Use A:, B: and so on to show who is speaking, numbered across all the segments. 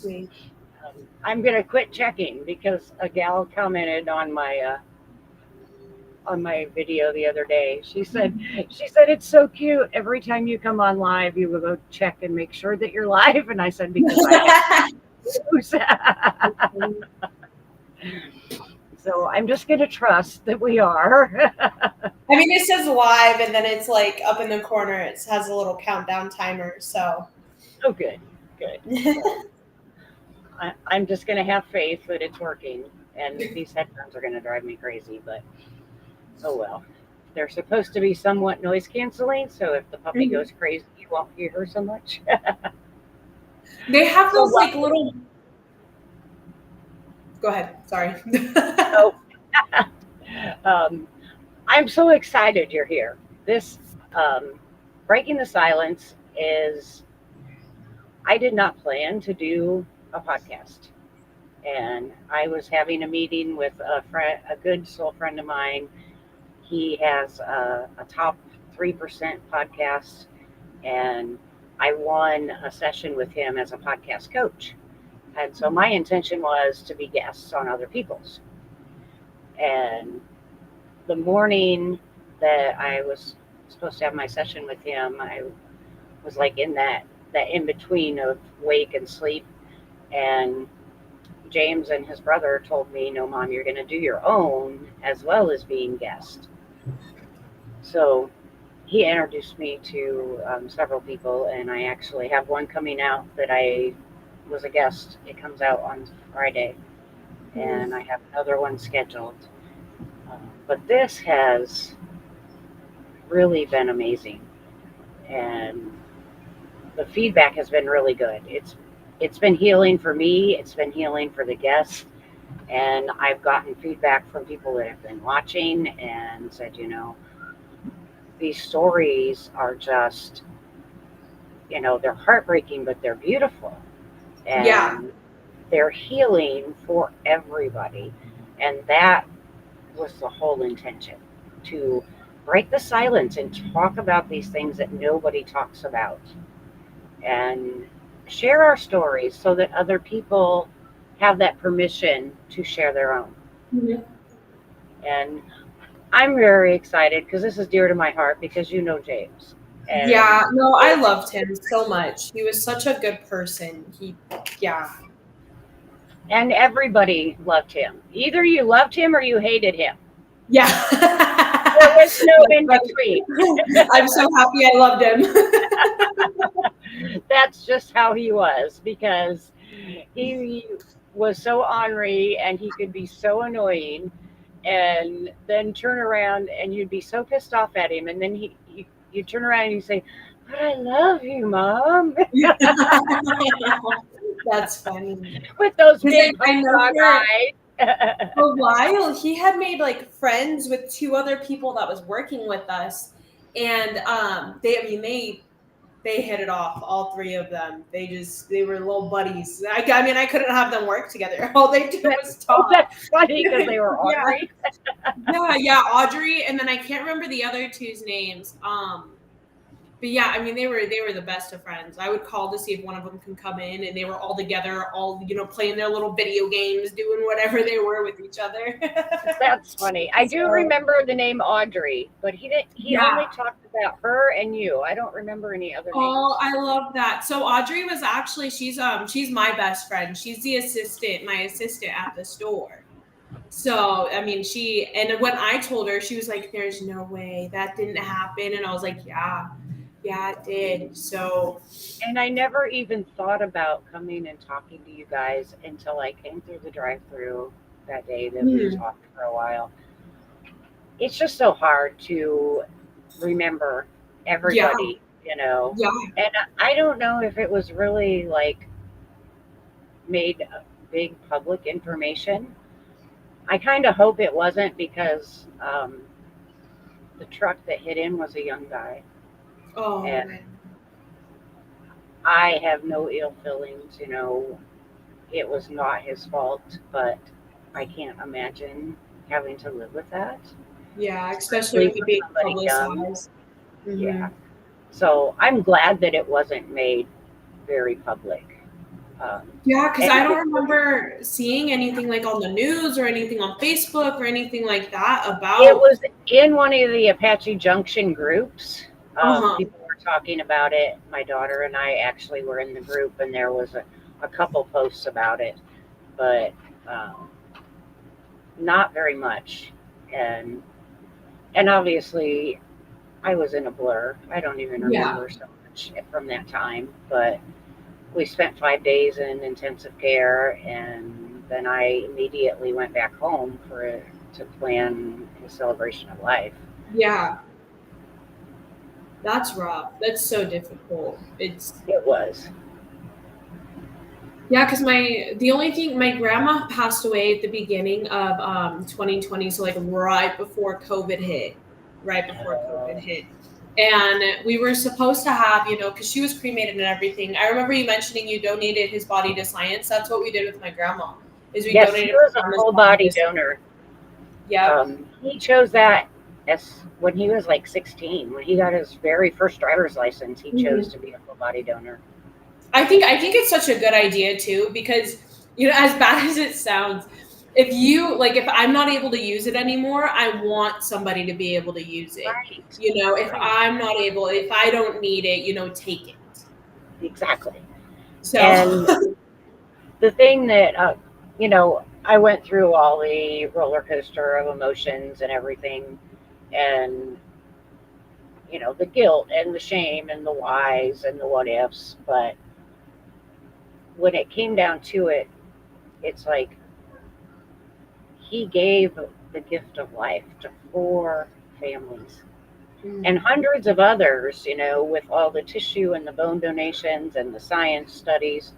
A: sweet.
B: I'm gonna quit checking because a gal commented on my video the other day. She said it's so cute. Every time you come on live, you will go check and make sure that you're live. And I said because I have news. So I'm just gonna trust that we are.
A: I mean, it says live, and then it's like up in the corner. It has a little countdown timer. So,
B: Oh, good, good. So I'm just gonna have faith that it's working. And these headphones are gonna drive me crazy, but oh well. They're supposed to be somewhat noise canceling, so if the puppy goes crazy, you won't hear her so much.
A: They have
B: So
A: those like little. Go ahead. Sorry.
B: oh, I'm so excited you're here. This breaking the silence is. I did not plan to do a podcast, and I was having a meeting with a good soul friend of mine. He has a top 3% podcast, and I won a session with him as a podcast coach. And so my intention was to be guests on other people's. And the morning that I was supposed to have my session with him, I was like in that in between of wake and sleep. And James and his brother told me, "No, Mom, you're going to do your own as well as being guest." So he introduced me to several people, and I actually have one coming out that I was a guest. It comes out on Friday, and I have another one scheduled. But this has really been amazing, and the feedback has been really good. It's been healing for me. It's been healing for the guests, and I've gotten feedback from people that have been watching and said, these stories are just, they're heartbreaking, but they're beautiful. And
A: Yeah.
B: they're healing for everybody. And that was the whole intention, to break the silence and talk about these things that nobody talks about and share our stories so that other people have that permission to share their own. And I'm very excited because this is dear to my heart because James.
A: Yeah,
B: And
A: no, I loved him so much. He was such a good person. Yeah.
B: and everybody loved him. Either you loved him or you hated him.
A: Yeah.
B: There was no in between.
A: I'm so happy I loved him.
B: That's just how he was because he was so ornery and he could be so annoying and then turn around and you'd be so pissed off at him and then you turn around and you say, "But I love you, Mom."
A: That's funny.
B: With those big
A: I know
B: dog eyes.
A: for a while he had made like friends with two other people that was working with us, and they hit it off, all three of them. They were little buddies. I mean, I couldn't have them work together. All they do was talk.
B: Oh, that's funny because they were ornery.
A: Yeah, Audrey, and then I can't remember the other two's names. But yeah, I mean, they were the best of friends. I would call to see if one of them can come in, and they were all together, all playing their little video games, doing whatever they were with each other.
B: That's funny. I do remember the name Audrey, but he didn't. He only talked about her and you. I don't remember any other names.
A: Oh, I love that. So Audrey was actually she's my best friend. She's my assistant at the store. So I mean, and when I told her, she was like, "There's no way that didn't happen," and I was like, Yeah, it did. So,
B: and I never even thought about coming and talking to you guys until I came through the drive-through that day that we talked for a while. It's just so hard to remember everybody,
A: Yeah.
B: And I don't know if it was really like made a big public information. I kind of hope it wasn't because the truck that hit him was a young guy.
A: Oh,
B: and I have no ill feelings, it was not his fault, but I can't imagine having to live with that.
A: Yeah, especially with it being publicized.
B: Yeah. So I'm glad that it wasn't made very public.
A: Yeah, because
B: And
A: I
B: it
A: don't
B: was,
A: remember seeing anything like on the news or anything on Facebook or anything like that
B: it
A: about.
B: was in one of the Apache Junction groups.
A: Uh-huh.
B: People were talking about it. My daughter and I actually were in the group, and there was a couple posts about it, but um, not very much. And and obviously, I was in a blur. I don't even
A: Yeah.
B: remember so much from that time, but we spent 5 days in intensive care, and then I immediately went back home to plan a celebration of life.
A: Yeah. That's rough. That's so difficult. It's
B: It was.
A: yeah, because the only thing my grandma passed away at the beginning of 2020, so like right before COVID hit. Right before COVID
B: Uh,
A: hit. And we were supposed to have, because she was cremated and everything. I remember you mentioning you donated his body to science. That's what we did with my grandma. Is we
B: yes, he
A: donated
B: was
A: my
B: a
A: grandma's
B: full
A: body
B: body
A: to science.
B: donor.
A: Yep.
B: He chose that as when he was like 16. When he got his very first driver's license, he chose
A: Mhm.
B: to be a full body donor.
A: I think it's such a good idea too because as bad as it sounds, if I'm not able to use it anymore, I want somebody to be able to use it.
B: Right.
A: If
B: Right.
A: I'm not able, if I don't need it, take it.
B: Exactly.
A: So
B: And the thing that I went through all the roller coaster of emotions and everything, and the guilt and the shame and the whys and the what ifs. But when it came down to it, it's like he gave the gift of life to 4 families and
A: mm,
B: hundreds of others, with all the tissue and the bone donations and the science studies.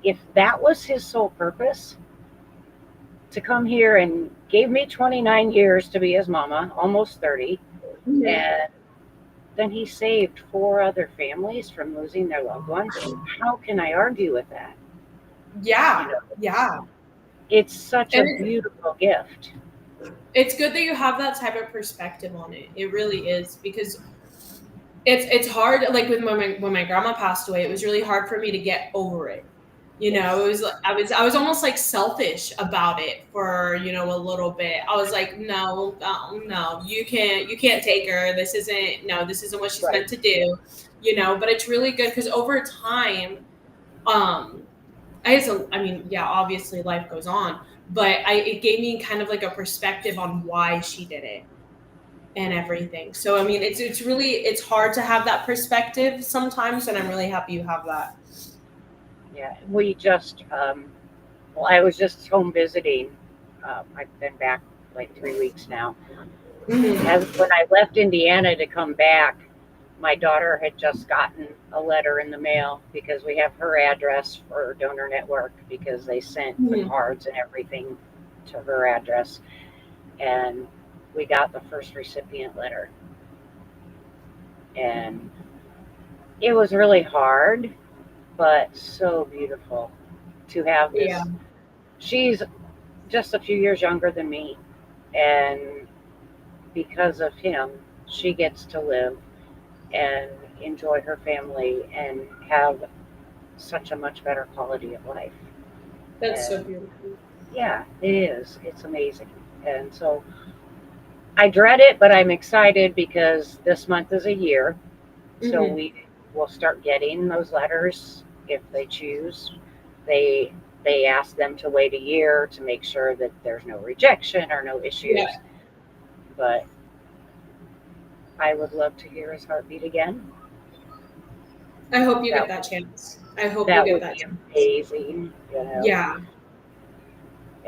B: If that was his sole purpose, to come here and gave me 29 years to be his mama, almost 30,
A: mhm.
B: and then he saved 4 other families from losing their loved ones. How can I argue with that? You
A: Yeah,
B: know,
A: yeah,
B: it's such a
A: and it's
B: beautiful gift.
A: it's good that you have that type of perspective on it. It really is because it's hard. Like with when my grandma passed away, it was really hard for me to get over it. It
B: Yes.
A: was I was almost like selfish about it for a little bit. I was like, no, no, you can't take her. This isn't what she's
B: Right.
A: meant to do. But it's really good because over time, um, I mean, obviously life goes on, but it gave me kind of like a perspective on why she did it and everything. So I mean, it's hard to have that perspective sometimes, and I'm really happy you have that.
B: Yeah. We just, well, I was just home visiting. I've been back like 3 weeks now.
A: Hmm.
B: As when I left Indiana to come back, my daughter had just gotten a letter in the mail because we have her address for Donor Network because they sent the
A: Hmm.
B: cards and everything to her address. And we got the first recipient letter. And it was really hard, but so beautiful to have
A: Yeah,
B: this. She's just a few years younger than me. And because of him, she gets to live and enjoy her family and have such a much better quality of life.
A: that's so
B: And
A: beautiful.
B: yeah, it is. It's amazing. And so I dread it, but I'm excited because this month is a year. So
A: Hmm.
B: we will start getting those letters if they choose. They they ask them to wait a year to make sure that there's no rejection or no
A: Yeah,
B: issues. But I would love to hear his heartbeat again.
A: I hope you get
B: That
A: that chance. I hope you
B: that
A: get
B: would
A: that
B: be
A: chance.
B: amazing.
A: Yeah.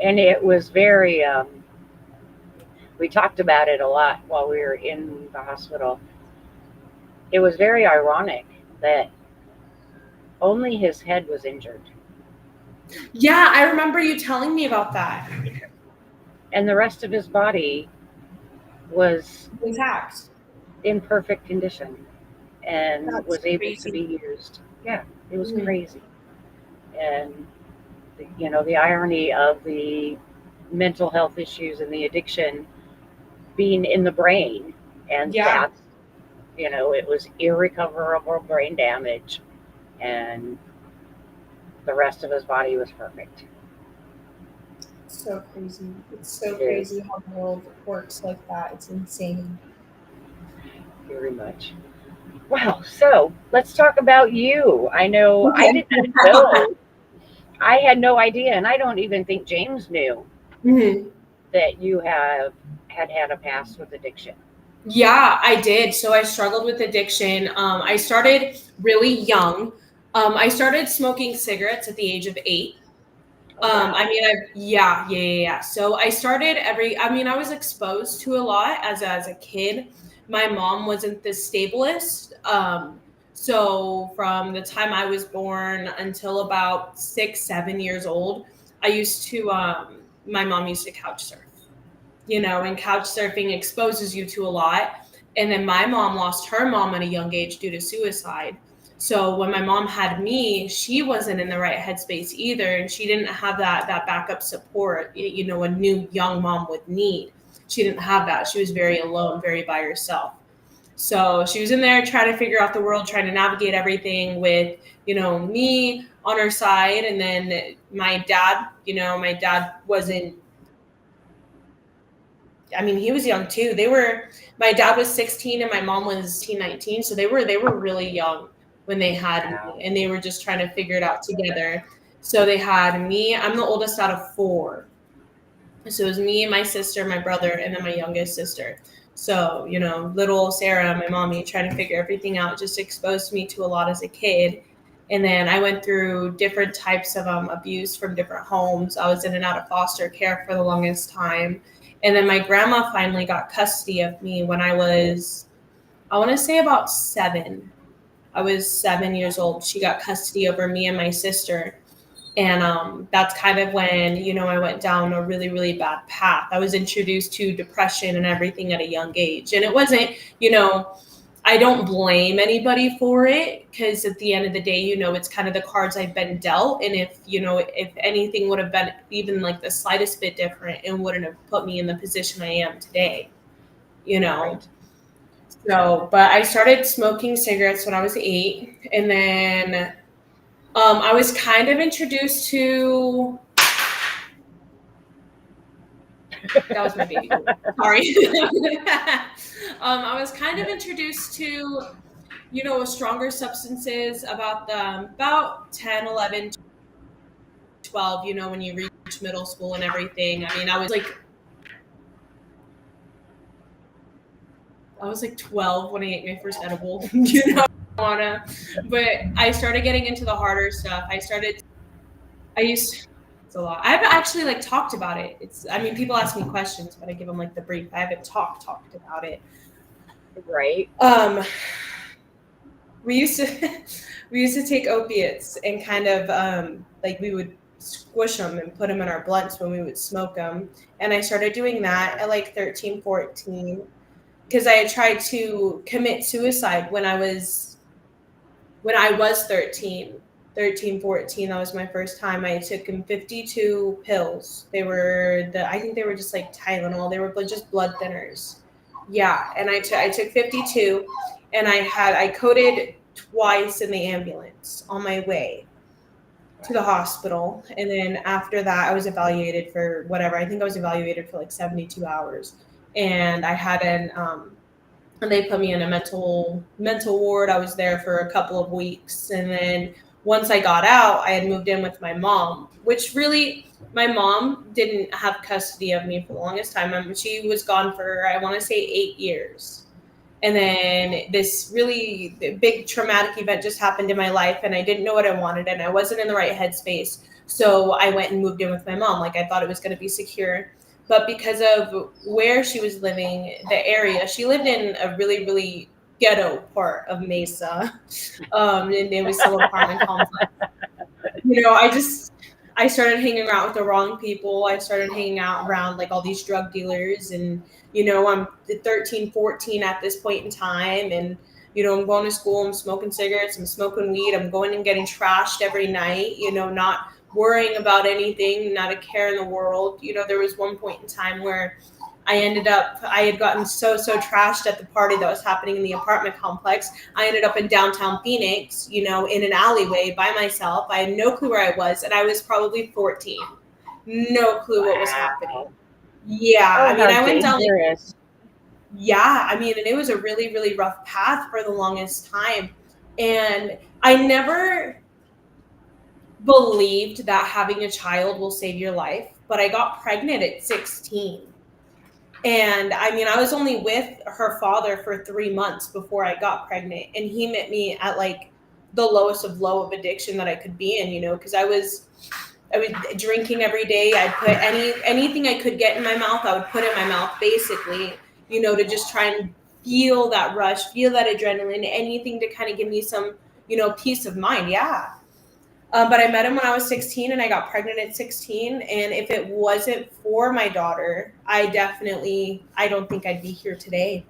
B: And it was very. We talked about it a lot while we were in the hospital. It was very ironic that only his head was injured,
A: Yeah, I remember you telling me about that.
B: and the rest of his body was
A: Intact.
B: in perfect condition and
A: That's
B: was able to
A: crazy.
B: be used. Yeah, it was
A: Mhm.
B: crazy. And the irony of the mental health issues and the addiction being in the brain, and
A: Yeah.
B: that's it was irrecoverable brain damage, and The rest of his body was perfect.
A: So crazy. It's so
B: It is
A: crazy how the world works like that. It's insane.
B: very much. Wow. So let's talk about you. I know I
A: Okay.
B: did not know. I had no idea, and I don't even think James knew
A: Mhm.
B: that you had a past with addiction.
A: Yeah, I did. So I struggled with addiction. I started really young. I started smoking cigarettes at the age of 8.
B: Oh wow.
A: Yeah. So I started I was exposed to a lot as a kid. My mom wasn't the stablest. So from the time I was born until about 6, 7 years old, my mom used to couch surf, and couch surfing exposes you to a lot. And then my mom lost her mom at a young age due to suicide. So when my mom had me, she wasn't in the right headspace either, and she didn't have that backup support, a new young mom would need. She didn't have that. She was very alone, very by herself. So she was in there trying to figure out the world, trying to navigate everything with, me on her side. And then my dad wasn't, he was young too. My dad was 16 and my mom was 19. So they were really young when they had
B: Wow.
A: me, and they were just trying to figure it out together. So they had me. I'm the oldest out of 4. So it was me and my sister, my brother, and then my youngest sister. So, little Sarah, my mommy, trying to figure everything out, just exposed me to a lot as a kid. And then I went through different types of abuse from different homes. I was in and out of foster care for the longest time. And then my grandma finally got custody of me when I want to say about 7. I was 7 years old. She got custody over me and my sister. And that's kind of when, I went down a really, really bad path. I was introduced to depression and everything at a young age. And it wasn't, I don't blame anybody for it, because at the end of the day, it's kind of the cards I've been dealt. And if anything would have been even like the slightest bit different, it wouldn't have put me in the position I am today, you know.
B: Right.
A: So, but I started smoking cigarettes when I was 8. And then I was kind of introduced to. That was my baby. Sorry. I was kind of introduced to, stronger substances about 10, 11, 12, when you reach middle school and everything. I was like 12 when I ate my first edible, marijuana. But I started getting into the harder stuff. I used, it's a lot. I've actually like talked about it. People ask me questions, but I give them like the brief. I haven't talked about it.
B: Right.
A: We used to we used to take opiates and kind of like we would squish them and put them in our blunts when we would smoke them. And I started doing that at like 13, 14, because I had tried to commit suicide when I was 13, 14. That was my first time. I took 52 pills. I think they were just like Tylenol. They were just blood thinners. Yeah. And I took 52, and I coded twice in the ambulance on my way to the hospital. And then after that, I was evaluated for whatever. I think I was evaluated for like 72 hours. And and they put me in a mental ward. I was there for a couple of weeks. And then once I got out, I had moved in with my mom, which really, my mom didn't have custody of me for the longest time. She was gone for, I want to say, 8 years. And then this really big traumatic event just happened in my life, and I didn't know what I wanted, and I wasn't in the right headspace. So I went and moved in with my mom. Like, I thought it was going to be secure. But because of where she was living, the area, she lived in a really, really ghetto part of Mesa. And it was still an apartment complex. I started hanging out with the wrong people. I started hanging out around like all these drug dealers, and I'm 13, 14 at this point in time, and I'm going to school, I'm smoking cigarettes, I'm smoking weed, I'm going and getting trashed every night, not worrying about anything, not a care in the world. There was one point in time where I had gotten so trashed at the party that was happening in the apartment complex. I ended up in downtown Phoenix, in an alleyway by myself. I had no clue where I was, and I was probably 14. No clue what was happening.
B: Wow.
A: Yeah,
B: Oh,
A: I mean,
B: how
A: I went down
B: dangerous.
A: yeah, I mean, and it was a really, really rough path for the longest time. And I never believed that having a child will save your life, but I got pregnant at 16. And I mean, I was only with her father for 3 months before I got pregnant. And he met me at like the lowest of low of addiction that I could be in, because I was drinking every day. I'd put anything I could get in my mouth, I would put in my mouth basically, to just try and feel that rush, feel that adrenaline, anything to kind of give me some, peace of mind. Yeah. But I met him when I was 16 and I got pregnant at 16. And if it wasn't for my daughter, I don't think I'd be here today.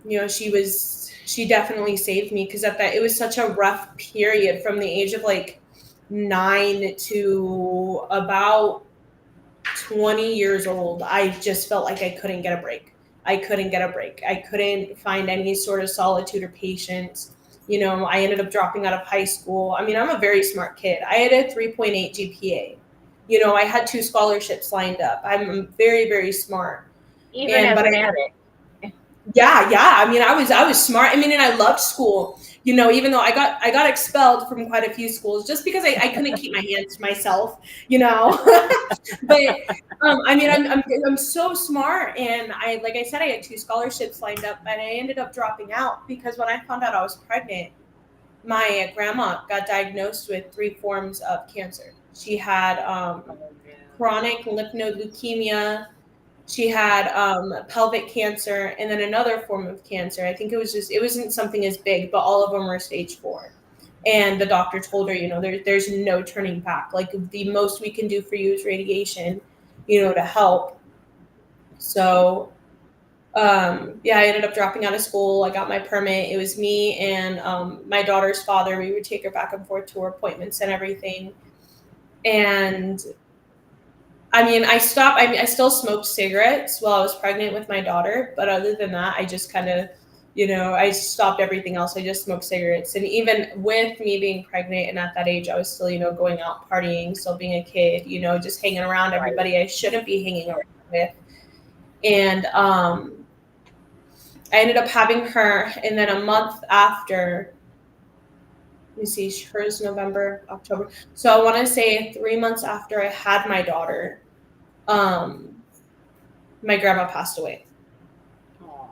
A: She definitely saved me because it was such a rough period from the age of like 9 to about 20 years old. I just felt like I couldn't get a break. I couldn't find any sort of solitude or patience. I ended up dropping out of high school. I mean, I'm a very smart kid. I had a 3.8 GPA. I had 2 scholarships lined up. I'm very, very smart.
B: Even as an addict.
A: Yeah. I mean, I was smart. I mean, and I loved school. Even though I got expelled from quite a few schools just because I couldn't keep my hands to myself. But I mean, I'm so smart, and like I said, I had 2 scholarships lined up, and I ended up dropping out because when I found out I was pregnant, my grandma got diagnosed with 3 forms of cancer. She had chronic lymph node leukemia. She had pelvic cancer and then another form of cancer. I think it wasn't something as big, but all of them were stage 4. And the doctor told her, there's no turning back. Like the most we can do for you is radiation, to help. So, yeah, I ended up dropping out of school. I got my permit. It was me and my daughter's father. We would take her back and forth to her appointments and everything. And I mean, I still smoked cigarettes while I was pregnant with my daughter, but other than that, I just kind of, I stopped everything else. I just smoked cigarettes. And even with me being pregnant and at that age, I was still, going out partying, still being a kid, just hanging around everybody I shouldn't be hanging around with. And I ended up having her, and then a month after, let me see, hers November, October. So I want to say 3 months after I had my daughter, my grandma passed away.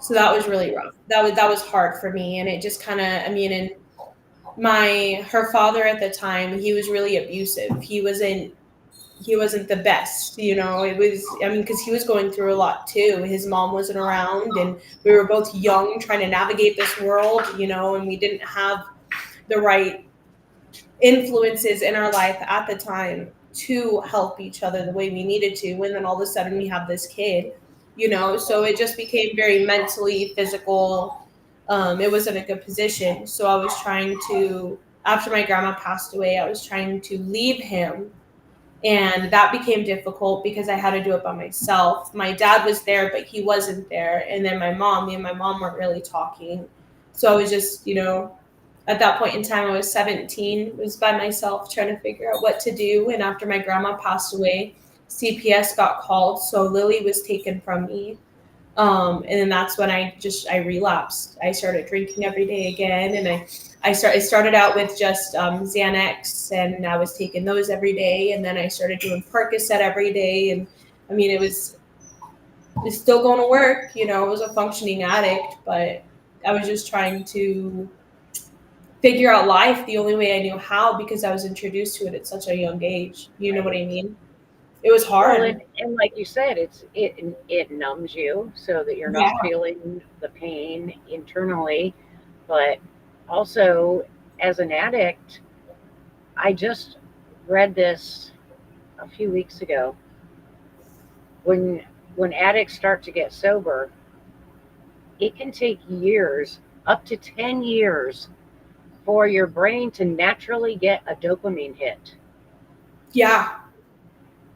A: So that was really rough. That was hard for me, and it just kind of, I mean, and her father at the time, he was really abusive. He wasn't the best, it was, I mean, because he was going through a lot too. His mom wasn't around, and we were both young trying to navigate this world, and we didn't have the right influences in our life at the time to help each other the way we needed to. And then all of a sudden we have this kid, so it just became very mentally, physical. It wasn't a good position. So I was trying to, after my grandma passed away, I was trying to leave him. And that became difficult because I had to do it by myself. My dad was there, but he wasn't there. And then me and my mom weren't really talking. So I was just, at that point in time, I was 17, was by myself trying to figure out what to do. And after my grandma passed away, CPS got called. So Lily was taken from me. And then that's when I relapsed. I started drinking every day again. And I started out with just Xanax, and I was taking those every day. And then I started doing Percocet every day. And I mean, it's still going to work. I was a functioning addict, but I was just trying to figure out life the only way I knew how, because I was introduced to it at such a young age. You know what I mean? It was hard.
B: Well, and like you said, it numbs you so that you're not feeling the pain internally, but also as an addict, I just read this a few weeks ago. When addicts start to get sober, it can take years, up to 10 years, for your brain to naturally get a dopamine hit.
A: Yeah.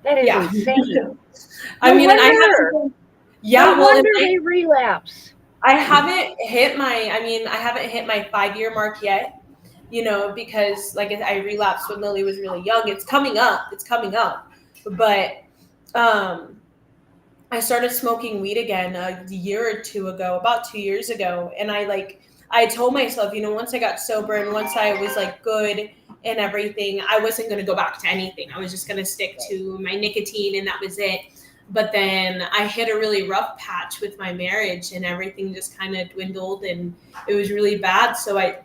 B: That is
A: Yeah.
B: insane.
A: I
B: No
A: mean, and I
B: wonder.
A: haven't.
B: No
A: Yeah, well, and
B: wonder they relapse.
A: I haven't hit my. I mean, I haven't hit my 5 year mark yet. You know, because like I relapsed when Lily was really young. It's coming up. It's coming up. But um, I started smoking weed again a year or two ago, about 2 years ago, and I told myself, you know, once I got sober and once I was like good and everything, I wasn't going to go back to anything. I was just going to stick to my nicotine and that was it. But then I hit a really rough patch with my marriage and everything just kind of dwindled and it was really bad. So I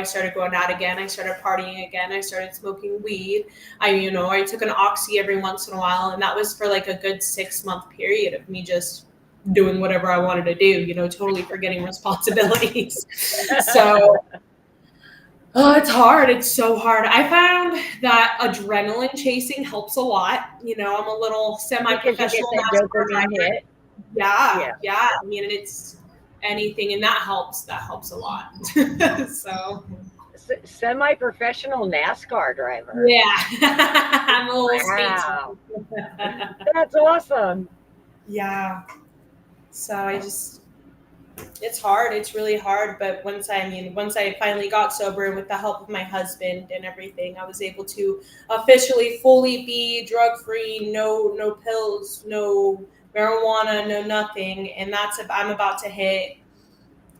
A: started going out again. I started partying again. I started smoking weed. I took an oxy every once in a while, and that was for like a good 6 month period of me just doing whatever I wanted to do, totally forgetting responsibilities. So, it's hard. It's so hard. I found that adrenaline chasing helps a lot. I'm a little
B: Because you get
A: semi-professional
B: that
A: NASCAR
B: dopamine
A: driver.
B: hit.
A: Yeah,
B: Yeah.
A: yeah. I mean, and it's anything, and that helps. That helps a lot. So.
B: Semi-professional NASCAR driver.
A: Yeah, I'm a little
B: Wow.
A: spacey.
B: That's awesome.
A: Yeah. So it's hard. It's really hard. But once I finally got sober with the help of my husband and everything, I was able to officially fully be drug free, no pills, no marijuana, no nothing. And I'm about to hit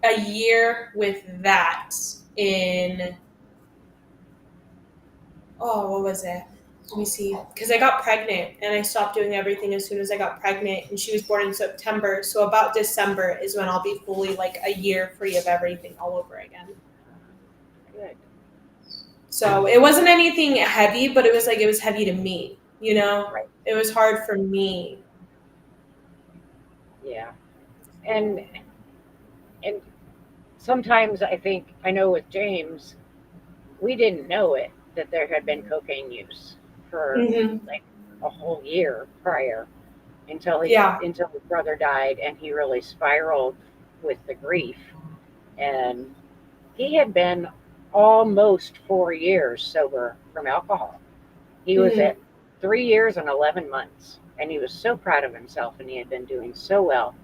A: a year with that what was it? Let me see. Because I got pregnant and I stopped doing everything as soon as I got pregnant. And she was born in September. So about December is when I'll be fully like a year free of everything all over again.
B: Good.
A: So it wasn't anything heavy, but it was heavy to me,
B: Right.
A: It was hard for me.
B: Yeah. And sometimes I know with James, we didn't know it that there had been cocaine use for like a whole year prior until his brother died and he really spiraled with the grief. And he had been almost 4 years sober from alcohol. He was at 3 years and 11 months, and he was so proud of himself and he had been doing so well.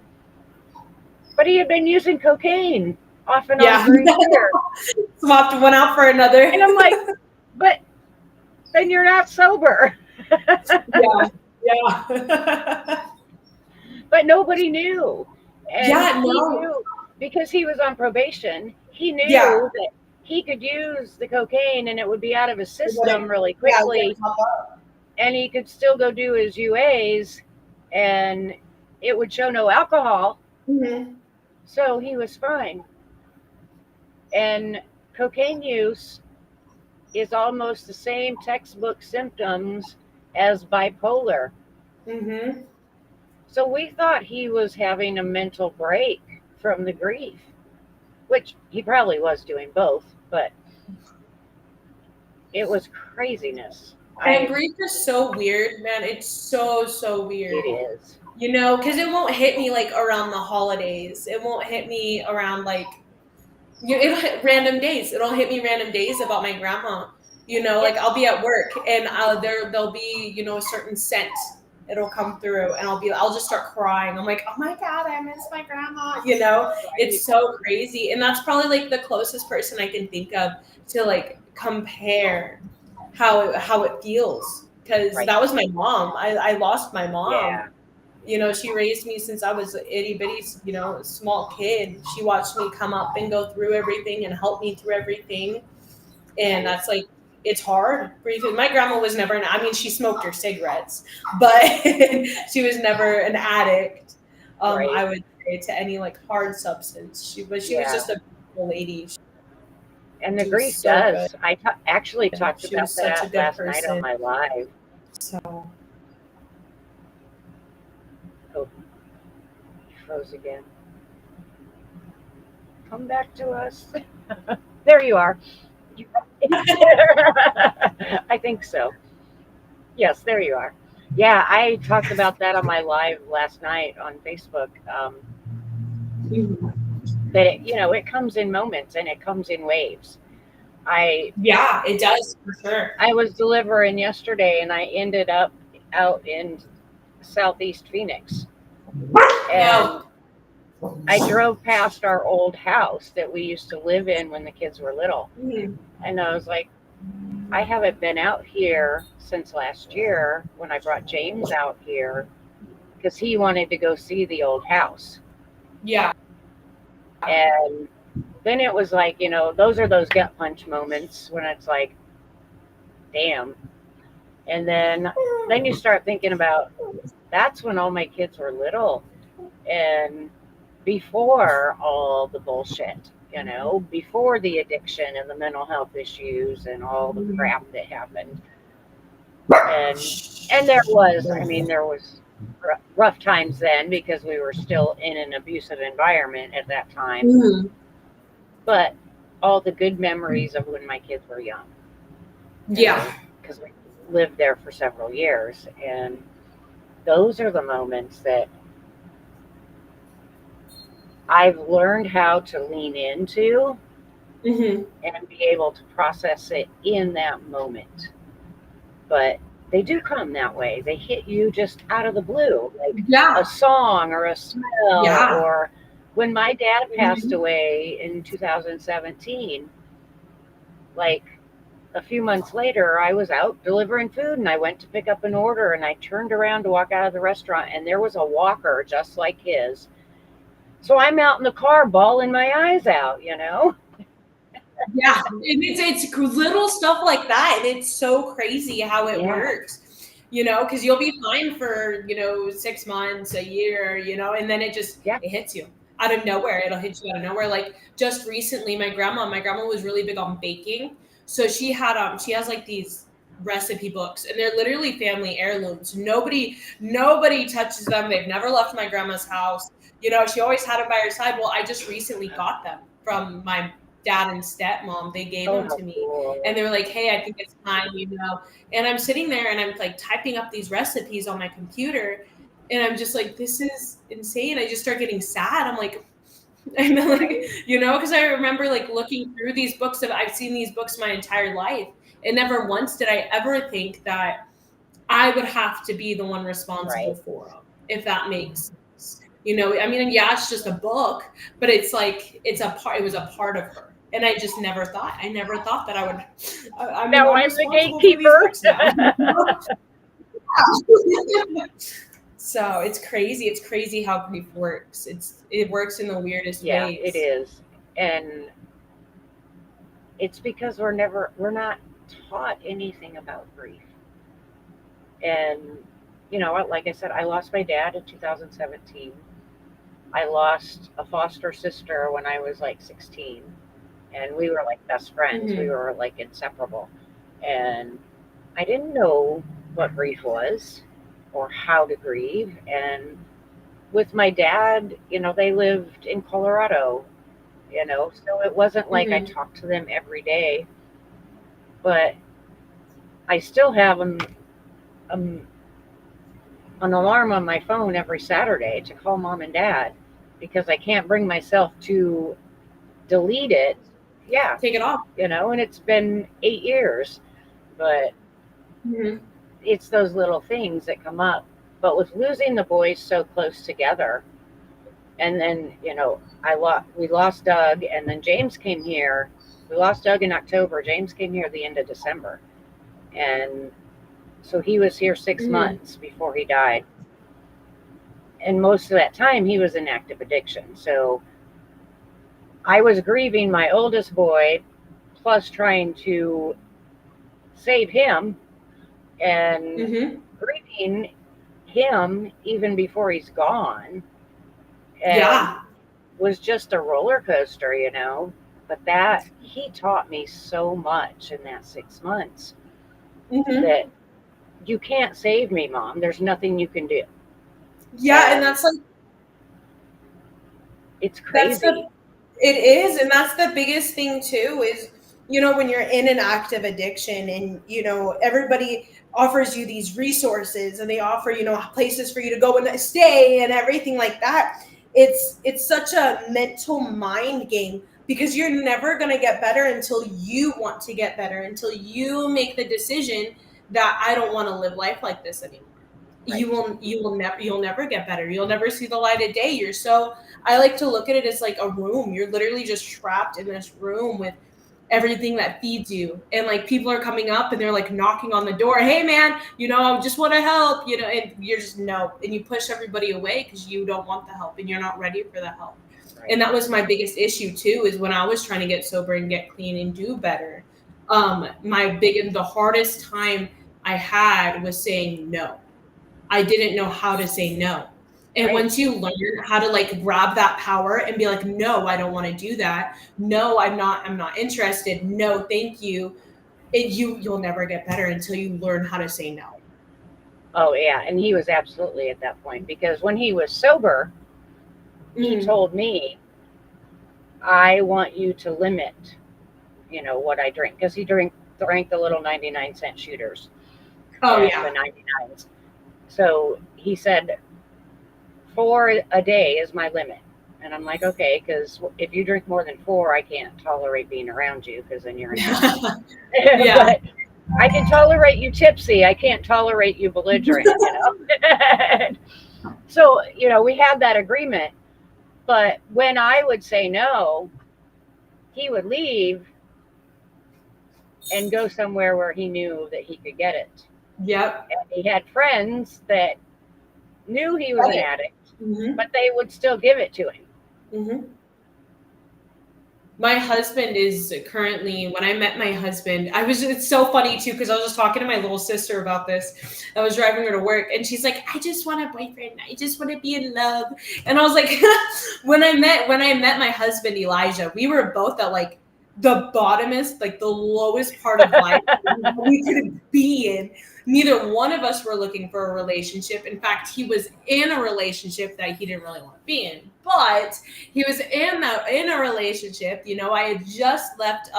B: But he had been using cocaine off and on for a year.
A: Swapped one out for another.
B: And I'm like, but then you're not sober.
A: Yeah.
B: But nobody knew. And
A: he
B: knew because he was on probation. He knew that he could use the cocaine and it would be out of his system really quickly. And he could still go do his UAs and it would show no alcohol.
A: Mm-hmm.
B: So he was fine. And cocaine use is almost the same textbook symptoms as bipolar.
A: Mm-hmm.
B: So we thought he was having a mental break from the grief, which he probably was doing both, but it was craziness.
A: And grief is so weird, man. It's so weird.
B: It is.
A: Because it won't hit me like around the holidays. It won't hit me around like it'll hit random days. It'll hit me random days about my grandma. Like I'll be at work and there'll be, a certain scent. It'll come through and I'll just start crying. I'm like, oh my God, I miss my grandma. It's so crazy. And that's probably like the closest person I can think of to like compare how it feels. Because that was my mom. I lost my mom.
B: Yeah.
A: She raised me since I was an itty bitty, small kid. She watched me come up and go through everything and help me through everything. And that's like, it's hard. My grandma was never she smoked her cigarettes, but she was never an addict. I would say to any like hard substance. She was just a beautiful lady.
B: And the grief does. Good. I actually talked about that last night on my live.
A: So.
B: Oh, he froze again. Come back to us. There you are. I think so. Yes, there you are. Yeah, I talked about that on my live last night on Facebook. That it comes in moments and it comes in waves.
A: It does for sure.
B: I was delivering yesterday and I ended up out in Southeast Phoenix.
A: No.
B: And I drove past our old house that we used to live in when the kids were little.
A: Mhm.
B: And I was like, I haven't been out here since last year when I brought James out here because he wanted to go see the old house.
A: Yeah.
B: And then it was like, those are those gut punch moments when it's like, damn. And then you start thinking about that's when all my kids were little and before all the bullshit, before the addiction and the mental health issues and all the crap that happened. And there was rough times then because we were still in an abusive environment at that time.
A: Mhm.
B: But all the good memories of when my kids were young.
A: Yeah.
B: Because we lived there for several years. And those are the moments that I've learned how to lean into
A: Mhm.
B: and be able to process it in that moment. But they do come that way. They hit you just out of the blue, like
A: Yeah.
B: a song or a smell.
A: Yeah.
B: Or when my dad passed
A: Mhm.
B: away in 2017, like a few months later, I was out delivering food and I went to pick up an order and I turned around to walk out of the restaurant and there was a walker just like his. So I'm out in the car bawling my eyes out.
A: Yeah, and it's little stuff like that, and it's so crazy how it
B: Yeah.
A: works. Because you'll be fine for 6 months, a year, and then it
B: Yeah.
A: hits you out of nowhere. It'll hit you out of nowhere. Like just recently, my grandma was really big on baking, so she has like these recipe books, and they're literally family heirlooms. Nobody touches them. They've never left my grandma's house. She always had them by her side. Well, I just recently got them from my dad and stepmom. They gave
B: Oh,
A: them
B: how
A: to me,
B: cool.
A: and they were like, "Hey, I think it's time." And I'm sitting there and I'm like typing up these recipes on my computer, and I'm just like, "This is insane." I just start getting sad. I'm like, and then like, because I remember like looking through these books that I've seen these books my entire life, and never once did I ever think that I would have to be the one responsible
B: Right.
A: for them, if that makes sense. Yeah, it's just a book, but it's like it was a part of her. And I never thought that
B: Now
A: I'm
B: I'm the
A: responsible for these
B: gatekeeper.
A: books now. So it's crazy. It's crazy how grief works. It works in the weirdest
B: Yeah, it
A: ways.
B: is. And it's because we're not taught anything about grief. And like I said, I lost my dad in 2017. I lost a foster sister when I was like 16, and we were like best friends. We
A: Mhm.
B: were like inseparable. And I didn't know what grief was or how to grieve. And with my dad, they lived in Colorado, so it wasn't like I
A: Mhm.
B: talked to them every day, but I still have um, an alarm on my phone every Saturday to call mom and dad because I can't bring myself to delete it. Yeah,
A: Take it off.
B: and it's been 8 years, but
A: Mhm.
B: it's those little things that come up. But with losing the boys so close together, and then we lost Doug, and then James came here. We lost Doug in October. James came here at the end of December, and so he was here 6
A: Mhm.
B: months before he died. And most of that time, he was in active addiction. So I was grieving my oldest boy, plus trying to save him and
A: Mhm.
B: grieving him even before he's gone. And
A: Yeah.
B: was just a roller coaster. But that he taught me so much in that 6 months
A: Mhm.
B: that you can't save me, Mom. There's nothing you can do.
A: Yeah, and
B: And
A: that's like
B: it's
A: that's
B: crazy.
A: the it is, and that's the biggest thing too is when you're in an active addiction and everybody offers you these resources and they offer places for you to go and stay and everything like that. It's such a mental mind game because you're never going to get better until you want to get better, until you make the decision that I don't want to live life like this anymore.
B: Right.
A: you'll never get better. You'll never see the light of day. I like to look at it as like a room. You're literally just trapped in this room with everything that feeds you, and like people are coming up and they're like knocking on the door, hey man, I just want to help, and you're just no, and you push everybody away because you don't want the help and you're not ready for the help.
B: Right.
A: And that was my biggest issue too, is when I was trying to get sober and get clean and do better. The hardest time I had was saying no. I didn't know how to say no. And
B: Right.
A: once you learn how to like grab that power and be like, no, I don't want to do that. No, I'm not interested. No, thank you. You'll never get better until you learn how to say no.
B: Oh yeah, and he was absolutely at that point, because when he was sober, he
A: Mm-hmm.
B: told me, I want you to limit, what I drink, because he drank the little 99-cent shooters
A: Oh
B: and the
A: yeah.
B: 99s. So he said 4 a day is my limit. And I'm like, okay, because if you drink more than 4, I can't tolerate being around you, because then you're intense.
A: Yeah.
B: But I can tolerate you tipsy. I can't tolerate you belligerent, So, we had that agreement. But when I would say no, he would leave and go somewhere where he knew that he could get it.
A: Yep.
B: And he had friends that knew he was an
A: Right.
B: addict,
A: Mm-hmm.
B: but they would still give it to him.
A: Mm-hmm. My husband is currently, when I met my husband, it's so funny too, because I was just talking to my little sister about this. I was driving her to work and she's like, I just want a boyfriend. I just want to be in love. And I was like, when I met my husband, Elijah, we were both at like the bottomest, like the lowest part of life we could be in. Neither one of us were looking for a relationship. In fact, he was in a relationship that he didn't really want to be in, but he was in a relationship. I had just left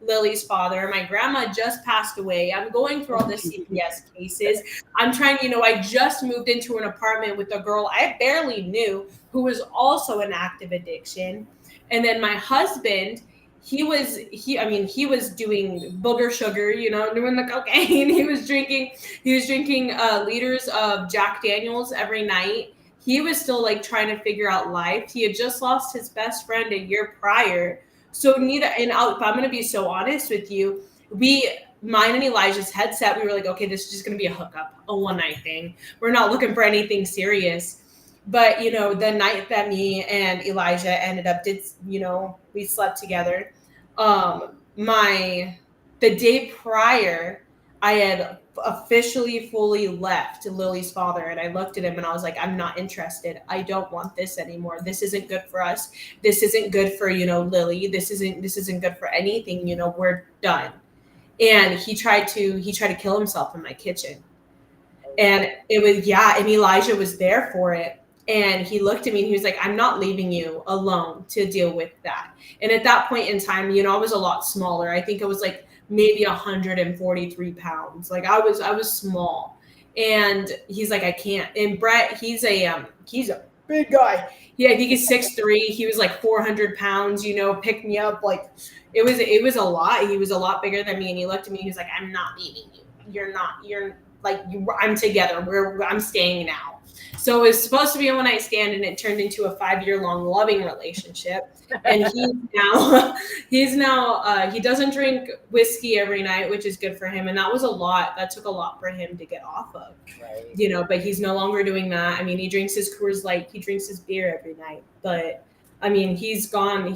A: Lily's father. My grandma just passed away. I'm going through all the CPS cases. I'm trying, I just moved into an apartment with a girl I barely knew who was also in active addiction. And then my husband, he was doing booger sugar, doing the cocaine. He was drinking liters of Jack Daniels every night. He was still like trying to figure out life. He had just lost his best friend a year prior. So neither, if I'm going to be so honest with you, mine and Elijah's headset, we were like, okay, this is just going to be a hookup, a one night thing. We're not looking for anything serious. But, the night that me and Elijah ended up we slept together. The day prior, I had officially fully left Lily's father, and I looked at him and I was like, I'm not interested. I don't want this anymore. This isn't good for us. This isn't good for, Lily. This isn't good for anything. We're done. And he tried to kill himself in my kitchen. And and Elijah was there for it. And he looked at me and he was like, I'm not leaving you alone to deal with that. And at that point in time, I was a lot smaller. I think it was like maybe 143 pounds. Like I was small. And he's like, I can't. And Brett, he's a big guy. Yeah, I think he's 6'3". He was like 400 pounds, picked me up. Like it was a lot. He was a lot bigger than me. And he looked at me and he was like, I'm not leaving you. I'm together. I'm staying now. So it was supposed to be a one night stand, and it turned into a 5-year long loving relationship. And he doesn't drink whiskey every night, which is good for him. And that was a lot. That took a lot for him to get off of,
B: Right.
A: but he's no longer doing that. I mean, he drinks his Coors Light, he drinks his beer every night. But I mean, he's gone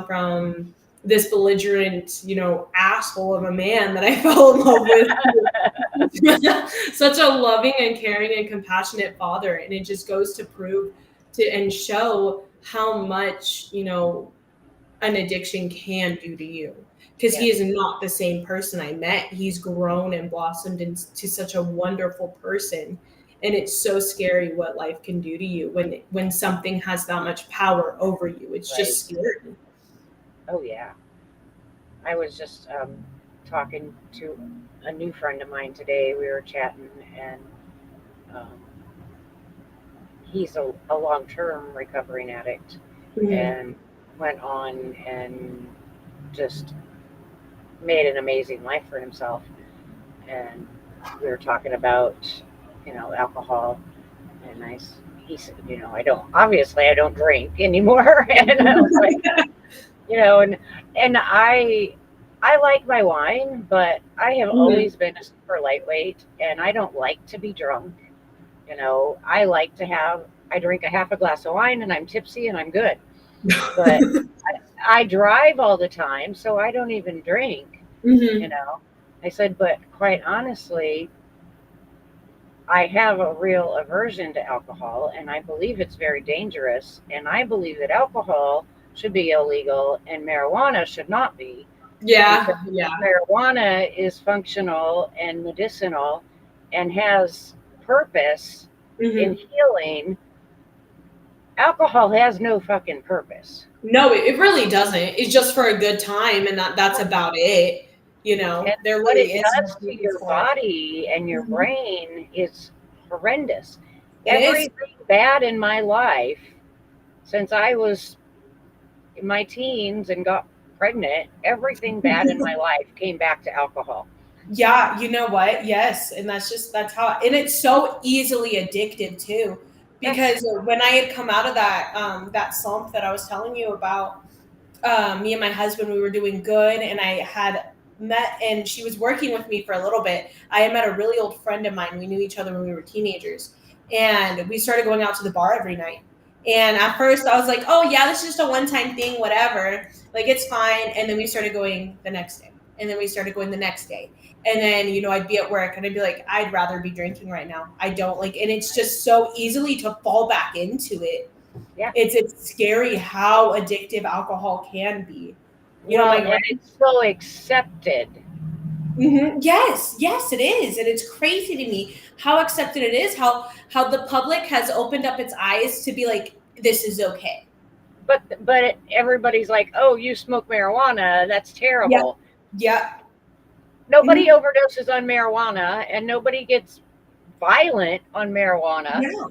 A: from this belligerent, asshole of a man that I fell in love with. Such a loving and caring and compassionate father. And it just goes to prove and show how much, an addiction can do to you. Because he is not the same person I met. He's grown and blossomed into such a wonderful person. And it's so scary what life can do to you when something has that much power over you. It's just scary.
B: Oh yeah. I was just talking to a new friend of mine today. We were chatting, and um, he's a long-term recovering addict,
A: Mm-hmm.
B: and went on and just made an amazing life for himself. And we were talking about alcohol. And he said, I don't drink anymore. And I was like, and I like my wine, but I have
A: Mhm.
B: always been a super lightweight, and I don't like to be drunk. I drink a half a glass of wine and I'm tipsy and I'm good. But I drive all the time, so I don't even drink, you
A: Mhm.
B: know. I said, but quite honestly, I have a real aversion to alcohol, and I believe it's very dangerous. And I believe that alcohol should be illegal and marijuana should not be, because
A: Yeah, yeah.
B: marijuana is functional and medicinal and has purpose in
A: Mhm.
B: healing. Alcohol has no fucking purpose.
A: No, it really doesn't. It's just for a good time, and that's about it.
B: And
A: There
B: what
A: really
B: it
A: is no
B: does to
A: purpose
B: your
A: for it.
B: body and your
A: Mhm.
B: brain is horrendous.
A: It is.
B: Everything bad in my life since I was in my teens and got pregnant, everything bad in my life came back to alcohol.
A: Yeah, you know what? Yes, and that's how, and it's so easily addictive too.
B: Yes.
A: Because when I had come out of that slump that I was telling you about, me and my husband, we were doing good, and I had met, and she was working with me for a little bit. I had met a really old friend of mine. We knew each other when we were teenagers, and we started going out to the bar every night. And at first I was like, oh yeah, this is just a one-time thing, whatever, like it's fine. And then we started going the next day, and then we started going the next day, and then I'd be at work and I'd be like, I'd rather be drinking right now. I don't like, and it's just so easily to fall back into it.
B: Yeah.
A: It's scary how addictive alcohol can be.
B: Well,
A: My
B: and it's so accepted.
A: yes, yes, it is, and it's crazy to me how accepted it is. How the public has opened up its eyes to be like, this is okay.
B: But everybody's like, "Oh, you smoke marijuana, that's
A: Yeah,
B: terrible."
A: yeah,
B: Nobody
A: mhm,
B: overdoses on marijuana and nobody gets violent on marijuana.
A: yeah.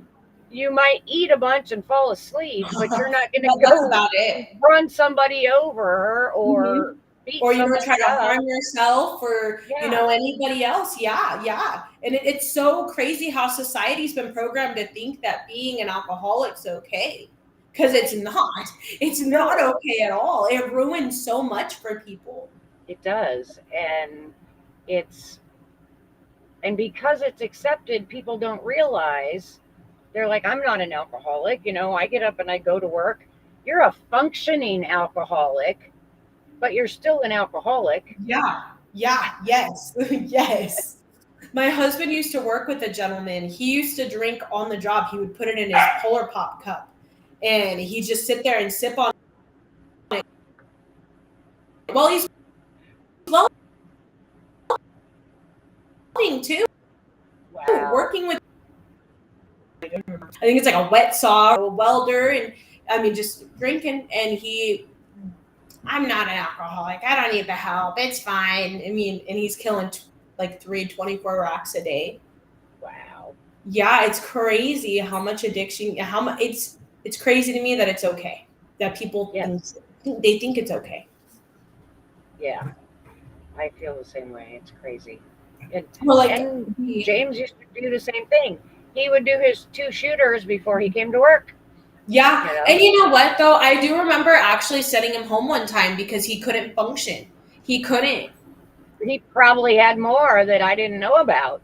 B: You might eat a bunch and fall asleep, but you're not going to
A: That's
B: go
A: about it.
B: run somebody over or
A: Mhm.
B: beat
A: Or try
B: somebody
A: to
B: up.
A: harm yourself, or
B: Yeah,
A: anybody else. Yeah, yeah. And it's so crazy how society's been programmed to think that being an alcoholic's okay, because it's
B: right.
A: not. It's not
B: No,
A: okay at all. It ruins so much for people.
B: it does. It's and because it's accepted, people don't realize. They're like, I'm not an alcoholic. I get up and I go to work. You're a functioning alcoholic, but you're still an alcoholic.
A: Yeah, yeah, yes, yes. My husband used to work with a gentleman. He used to drink on the job. He would put it in his Polar Pop cup, and he'd just sit there and sip on it while he's welding too.
B: Wow.
A: Working with, I think it's like a wet saw or a welder, and I mean just drinking. And I'm not an alcoholic. I don't need the help. It's fine. I mean, and he's killing like 3 24 racks a day.
B: Wow.
A: Yeah, it's crazy how much addiction, how much it's crazy to me that it's okay, that people
B: Yes.
A: think it's okay.
B: Yeah. I feel the same way. It's crazy. And
A: Well, like
B: and James used to do the same thing. He would do his two shooters before he came to work.
A: yeah,
B: You know,
A: and you know what though? I do remember actually sending him home one time because he couldn't function. He couldn't.
B: he probably had more that I didn't know about.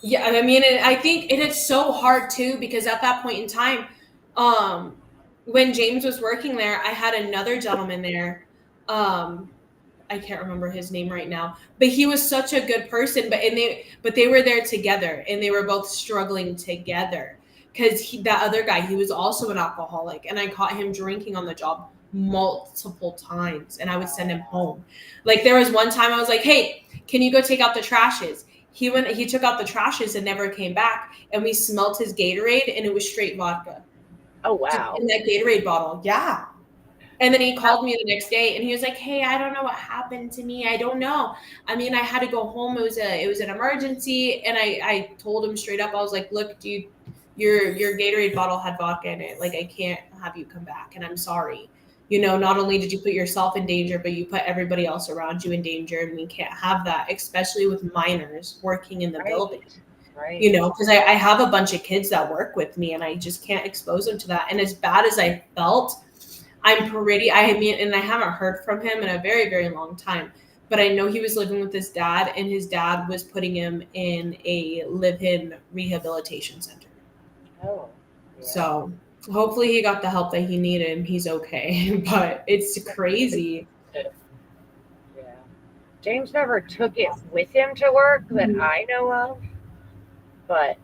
A: Yeah, and I mean, and I think it is so hard too because at that point in time, um, when James was working there, I had another gentleman there. Um, I can't remember his name right now, but he was such a good person. But they were there together, and they were both struggling together because that other guy, he was also an alcoholic, and I caught him drinking on the job multiple times, and I would send him home. Like there was one time I was like, "Hey, can you go take out the trashes?" He went, he took out the trashes and never came back, and we smelt his Gatorade, and it was straight vodka
B: Oh
A: just
B: wow.
A: in that Gatorade bottle. Yeah. And then he
B: How,
A: called me the next day and he was like, "Hey, I don't know what happened to me. I don't know. I mean, I had to go home. It was an emergency." And I told him straight up, I was like, "Look, dude, your Gatorade bottle had vodka in it. Like I can't have you come back, and I'm sorry. Not only did you put yourself in danger, but you put everybody else around you in danger, and we can't have that, especially with minors working in the
B: right.
A: building."
B: Right.
A: Because I have a bunch of kids that work with me and I just can't expose them to that. And as bad as I felt, I mean, and I haven't heard from him in a very, very long time, but I know he was living with his dad and his dad was putting him in a live-in rehabilitation center.
B: Oh. Yeah.
A: So hopefully he got the help that he needed and he's okay. But it's crazy.
B: Yeah. James never took it with him to work that
A: Mhm.
B: I know of, but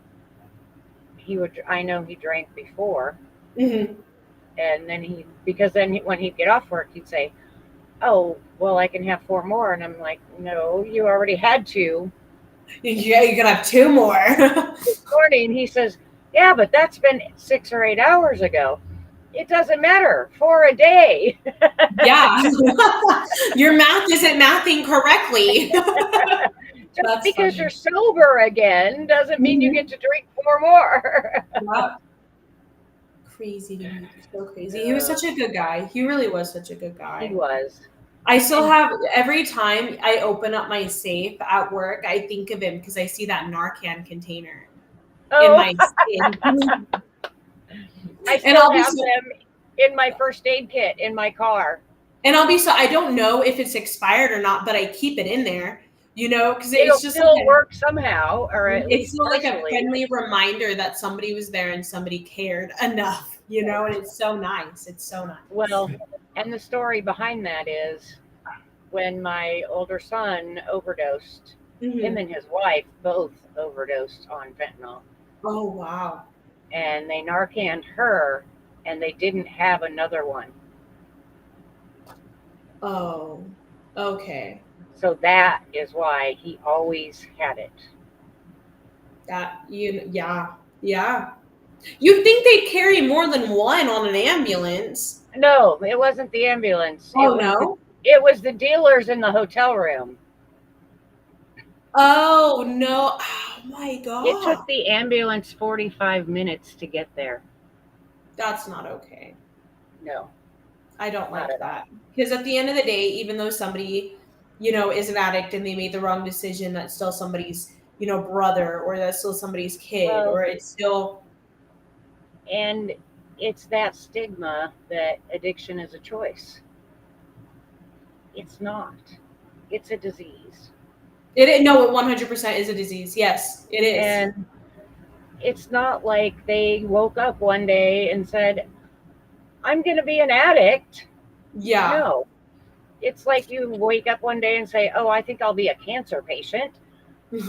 B: I know he drank before.
A: Mhm.
B: And then because then when he'd get off work, he'd say, "Oh, well, I can have 4 more." And I'm like, "No, you already had 2."
A: Yeah, you can have 2 more.
B: This morning, he says, "Yeah, but that's been 6 or 8 hours ago." It doesn't matter. 4 a day.
A: Yeah. Your math isn't mathing correctly.
B: Just
A: That's
B: because
A: funny.
B: you're sober again doesn't mean you
A: Mhm.
B: get to drink 4 more.
A: Yeah. Crazy to me. So crazy. He was
B: Uh,
A: such a good guy. He really was such a good
B: he
A: guy.
B: was.
A: I still
B: And
A: have every time I open up my safe at work, I think of him because I see that Narcan container in
B: oh,
A: my safe.
B: I
A: And
B: still
A: I'll be
B: have
A: so
B: them in my first aid kit in my car.
A: I don't know if it's expired or not, but I keep it in there, because
B: It'll
A: it's just like
B: still work somehow, or at
A: it's
B: least
A: still like a
B: partially.
A: friendly reminder that somebody was there and somebody cared enough, and it's so nice. It's so nice.
B: Well, and the story behind that is when my older son overdosed, him
A: Hmm.
B: and his wife both overdosed on fentanyl.
A: Oh wow.
B: And they Narcaned her, and they didn't have another one.
A: Oh, okay.
B: So that is why he always had it.
A: Yeah, yeah. You'd think they'd carry more than one on an ambulance.
B: No, it wasn't the ambulance.
A: Oh no.
B: It was the dealers in the hotel room.
A: Oh no. Oh my
B: It
A: god.
B: took the ambulance 45 minutes to get there.
A: That's not okay.
B: No,
A: I don't
B: not
A: like
B: at all.
A: that. Because at the end of the day, even though somebody, is an addict and they made the wrong decision, that's still somebody's, brother or that's still somebody's kid
B: Well,
A: or it's still.
B: and it's that stigma that addiction is a choice. It's not. It's a disease.
A: No, it 100% is a disease. Yes, it is.
B: And it's not like they woke up one day and said, "I'm going to be an addict."
A: Yeah.
B: No. It's like you wake up one day and say, "Oh, I think I'll be a cancer patient."
A: And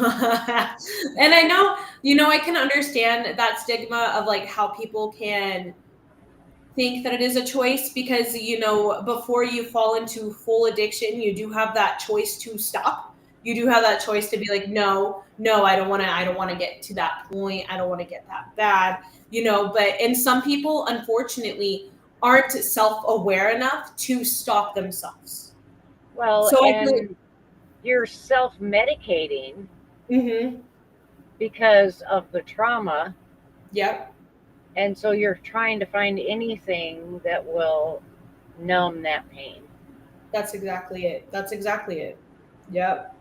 A: I know, I can understand that stigma of like how people can think that it is a choice because, before you fall into full addiction, you do have that choice to stop. You do have that choice to be like, no, no, I don't want to get to that point. I don't want to get that bad, and some people, unfortunately, aren't self-aware enough to stop themselves.
B: Well,
A: So I feel.
B: and you're self medicating
A: Mm-hmm.
B: because of the trauma.
A: Yep.
B: And so you're trying to find anything that will numb that pain.
A: That's exactly it. That's exactly it. Yep.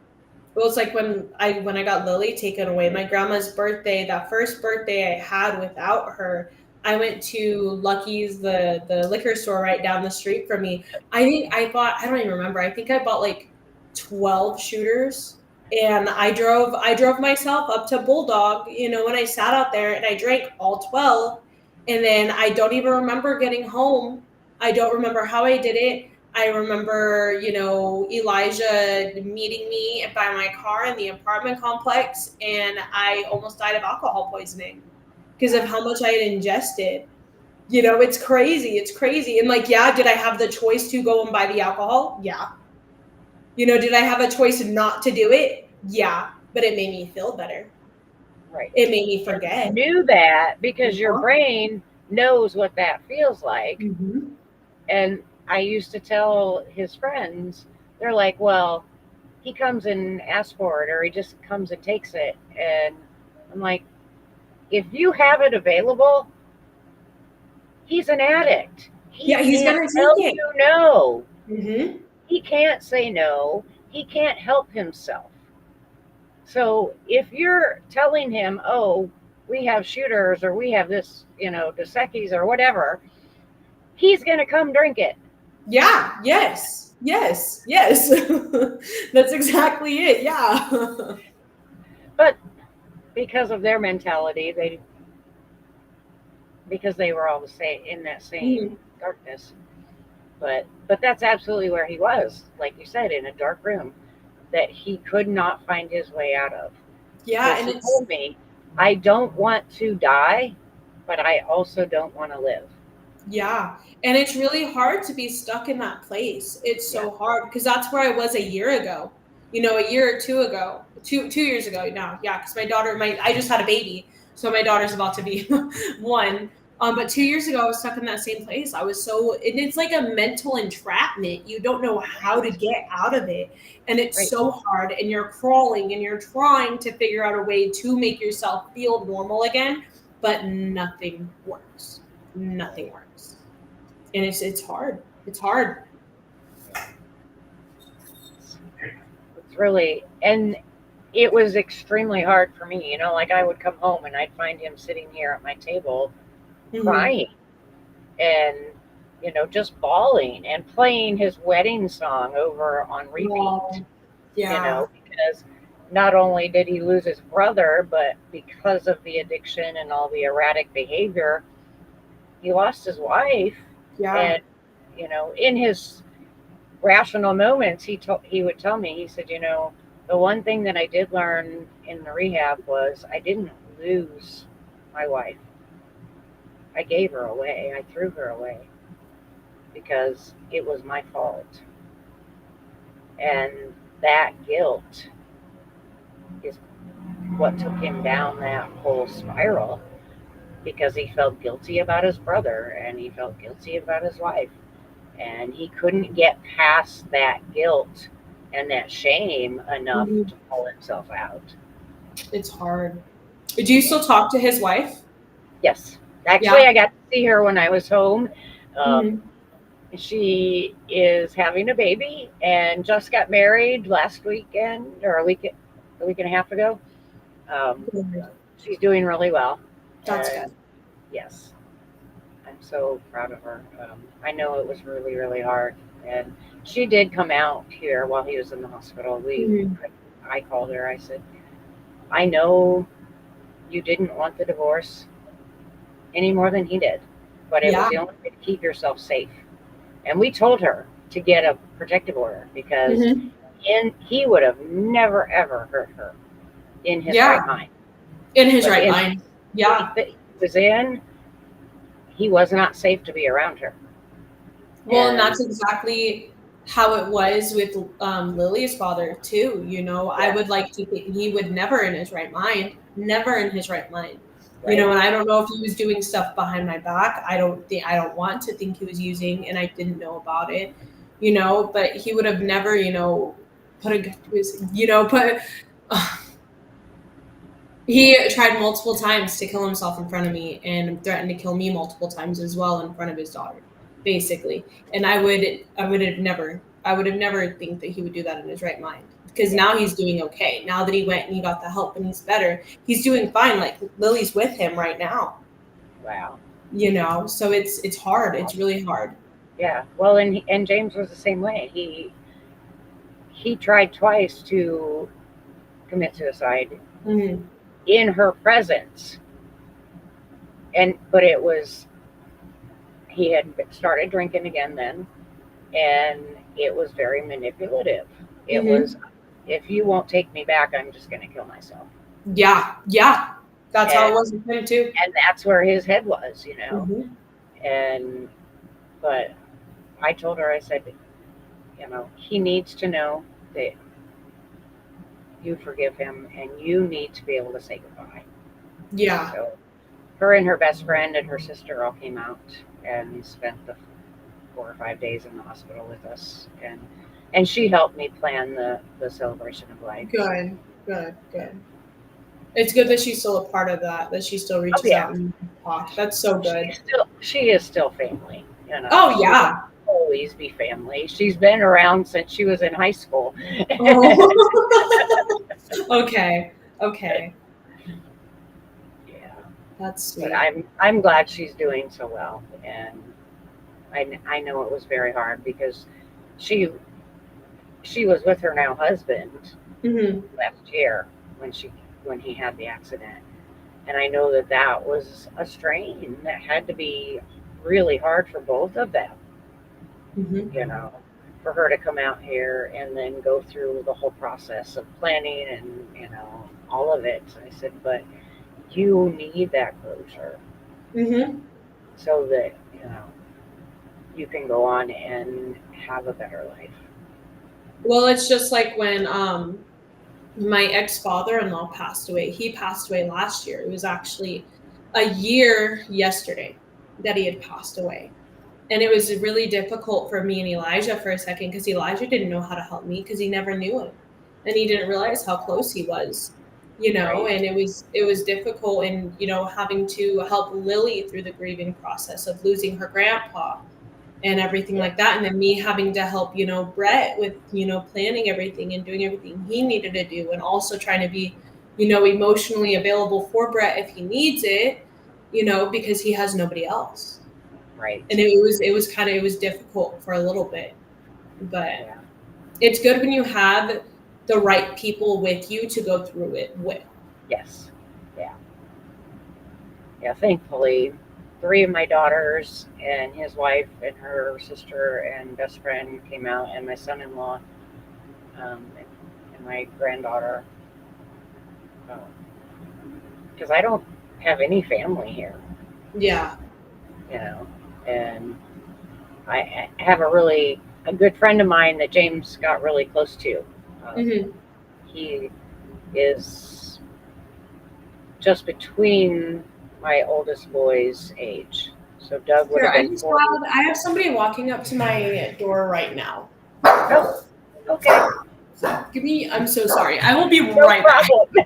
A: Well, it's like when I got Lily taken away, my grandma's birthday, that first birthday I had without her, I went to Lucky's, the liquor store right down the street from me. I don't even remember. I think I bought like 12 shooters and I drove myself up to Bulldog, when I sat out there and I drank all 12 and then I don't even remember getting home. I don't remember how I did it. I remember, Elijah meeting me by my car in the apartment complex, and I almost died of alcohol poisoning because of how much I had ingested. It's crazy. It's crazy. And like, yeah, did I have the choice to go and buy the alcohol? Yeah. Did I have a choice not to do it? Yeah. But it made me feel better.
B: Right.
A: It made me
B: And you
A: forget.
B: knew that because your
A: Uh-huh.
B: brain knows what that feels like.
A: Mm-hmm.
B: And I used to tell his friends, they're like, "Well, he comes and asks for it, or he just comes and takes it." And I'm like, if you have it available, he's an addict. He
A: Yeah, he's
B: can't
A: gonna
B: tell
A: take it.
B: you no.
A: Mm-hmm.
B: He can't say no. He can't help himself. So if you're telling him, oh, we have shooters or we have this, Dos Equis or whatever, he's going to come drink it.
A: Yeah. Yes. Yes. Yes. That's exactly it. Yeah.
B: But because of their mentality, because they were all the same in that same darkness. But that's absolutely where he was, like you said, in a dark room that he could not find his way out of.
A: Yeah.
B: Because
A: And
B: he told me, I don't want to die, but I also don't want to live.
A: yeah. And it's really hard to be stuck in that place. It's
B: Yeah.
A: so hard because that's where I was a year ago, a year or two ago, 2 years ago now. Yeah. Cause I just had a baby. So my daughter's about to be one. But 2 years ago, I was stuck in that same place. I was and it's like a mental entrapment. You don't know how to get out of it. And it's
B: Right.
A: so hard. And you're crawling and you're trying to figure out a way to make yourself feel normal again, but nothing works. Nothing works. And it's hard. It's hard.
B: It's really, and it was extremely hard for me. Like I would come home and I'd find him sitting here at my table crying and, just bawling and playing his wedding song over on repeat.
A: Wow. Yeah.
B: Because not only did he lose his brother, but because of the addiction and all the erratic behavior, he lost his wife.
A: Yeah.
B: And, in his rational moments, he would tell me, he said, the one thing that I did learn in the rehab was I didn't lose my wife. I gave her away. I threw her away because it was my fault. And that guilt is what took him down that whole spiral, because he felt guilty about his brother and he felt guilty about his wife. And he couldn't get past that guilt and that shame enough to pull himself out.
A: It's hard. Do you still talk to his wife?
B: Yes. Actually, I got to see her when I was home. She is having a baby and just got married last weekend or a week and a half ago. She's doing really well.
A: That's good.
B: Yes. I'm so proud of her. I know it was really, really hard. And she did come out here while he was in the hospital. I called her. I said, I know you didn't want the divorce any more than he did, but it was the only way to keep yourself safe. And we told her to get a protective order because he would have never, ever hurt her in his right mind.
A: In his right mind. Yeah.
B: He was in, he was not safe to be around her.
A: Well, and that's exactly how it was with Lily's father too. I would like to think he would never in his right mind. Right. And I don't know if he was doing stuff behind my back. I don't want to think he was using, and I didn't know about it, but he would have never, he tried multiple times to kill himself in front of me and threatened to kill me multiple times as well in front of his daughter, basically. And I would have never think that he would do that in his right mind. Because now he's doing okay. Now that he went and he got the help and he's better, he's doing fine. Like Lily's with him right now.
B: Wow.
A: So it's hard. It's really hard.
B: Yeah. Well, and James was the same way. He tried twice to commit suicide in her presence, but it was, he had started drinking again then, and it was very manipulative. It was, if you won't take me back, I'm just going to kill myself.
A: Yeah. That's how it was with him too.
B: And that's where his head was, but I told her, I said, he needs to know that you forgive him and you need to be able to say goodbye.
A: Yeah.
B: So her and her best friend and her sister all came out and spent the 4 or 5 days in the hospital with us, and she helped me plan the celebration of life.
A: Good. It's good that she's still a part of that she still reaches out and talks. That's so good.
B: She is still family.
A: Oh yeah.
B: Always be family. She's been around since she was in high school.
A: Okay. Okay.
B: Yeah.
A: That's
B: But
A: sweet.
B: I'm glad she's doing so well, and I know it was very hard because she she was with her now husband
A: Hmm.
B: last year when she when he had the accident, and I know that that was a strain that had to be really hard for both of them,
A: Hmm.
B: you know, for her to come out here and then go through the whole process of planning and all of it. So I said, but you need that closure
A: Hmm.
B: so that you can go on and have a better life.
A: Well, it's just like when my ex-father-in-law passed away. He passed away last year. It was actually a year yesterday that he had passed away. And it was really difficult for me and Elijah for a second because Elijah didn't know how to help me because he never knew him. And he didn't realize how close he was,
B: Right.
A: and it was difficult, and having to help Lily through the grieving process of losing her grandpa and everything
B: Yeah.
A: like that. And then me having to help, Brett with, planning everything and doing everything he needed to do, and also trying to be, emotionally available for Brett if he needs it, because he has nobody else. And
B: Right.
A: it was difficult for a little bit, but
B: Yeah.
A: it's good when you have the right people with you to go through it with.
B: Yes. Yeah. Yeah. Thankfully, three of my daughters and his wife and her sister and best friend came out, and my son-in-law and my granddaughter. Because I don't have any family here,
A: Yeah.
B: you know, and I have a good friend of mine that James got really close to. Um,
A: Hmm.
B: he is just between my oldest boy's age. So Doug would
A: Here,
B: have
A: I
B: been
A: just
B: 40.
A: had I have somebody walking up to my door right now.
B: Oh, okay.
A: I'm so sorry. I will be
B: No
A: right back.
B: problem.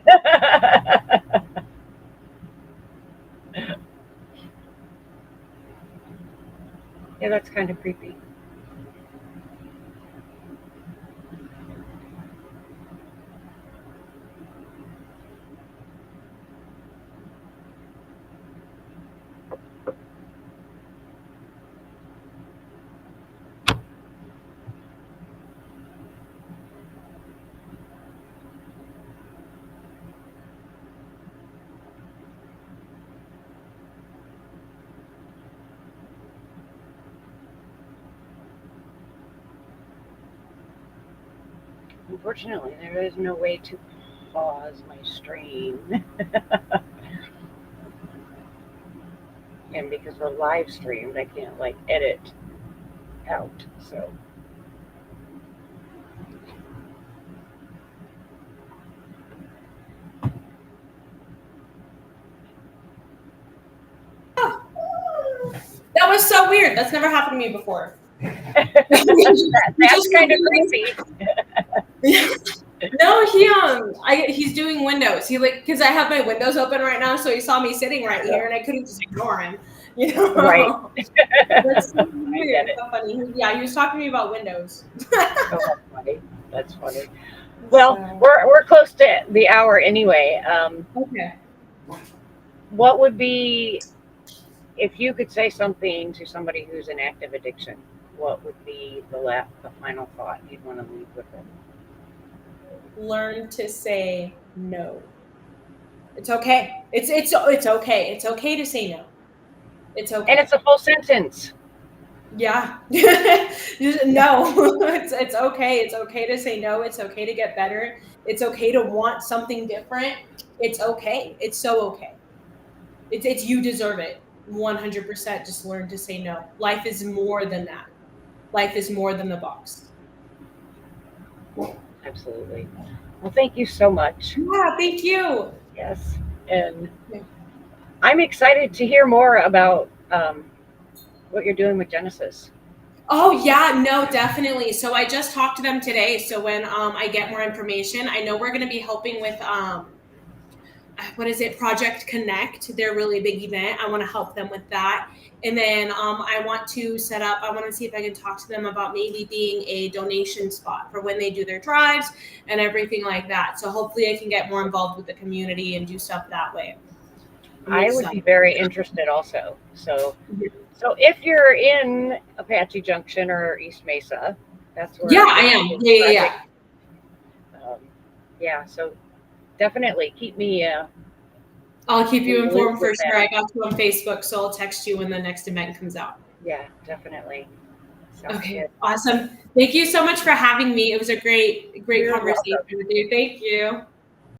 B: Yeah, that's kind of creepy. Unfortunately, there is no way to pause my stream. And because we're live streamed, I can't like edit out. So
A: That was so weird. That's never happened to me before. He
B: that's
A: just
B: kind of creepy.
A: No, he's doing Windows. He because I have my windows open right now, so he saw me sitting right here, and I couldn't just ignore him. You
B: Right.
A: know, that's so
B: I
A: weird.
B: get it.
A: So funny. Yeah, he was talking to me about Windows.
B: Oh, that's funny. That's funny. Well,
A: So
B: we're close to the hour anyway.
A: okay.
B: What would be if you could say something to somebody who's in active addiction? What would be the final thought you'd want to leave with them?
A: Learn to say no. It's okay. It's okay. It's okay to say no. It's
B: And
A: okay.
B: it's a full sentence.
A: Yeah. No. It's okay. It's okay to say no. It's okay to get better. It's okay to want something different. It's okay. It's so okay. It's you deserve it. 100%. Just learn to say no. Life is more than that. Life is more than the box.
B: Absolutely. Well, thank you so much.
A: Yeah, thank you.
B: Yes. And I'm excited to hear more about what you're doing with Genesis.
A: Oh yeah, no, definitely. So I just talked to them today. So when I get more information, I know we're going to be helping with what is it, Project Connect, their really big event. I want to help them with that. And then I want to see if I can talk to them about maybe being a donation spot for when they do their drives and everything like that. So hopefully I can get more involved with the community and do stuff that way.
B: I would be very interested also. So if you're in Apache Junction or East Mesa, that's where.
A: Yeah, I am. Yeah.
B: Yeah, so definitely keep me.
A: I'll keep you informed for sure. I got you on Facebook, so I'll text you when the next event comes out.
B: Yeah, definitely. Sounds
A: okay,
B: good.
A: Awesome. Thank you so much for having me. It was a great conversation with you. Thank you.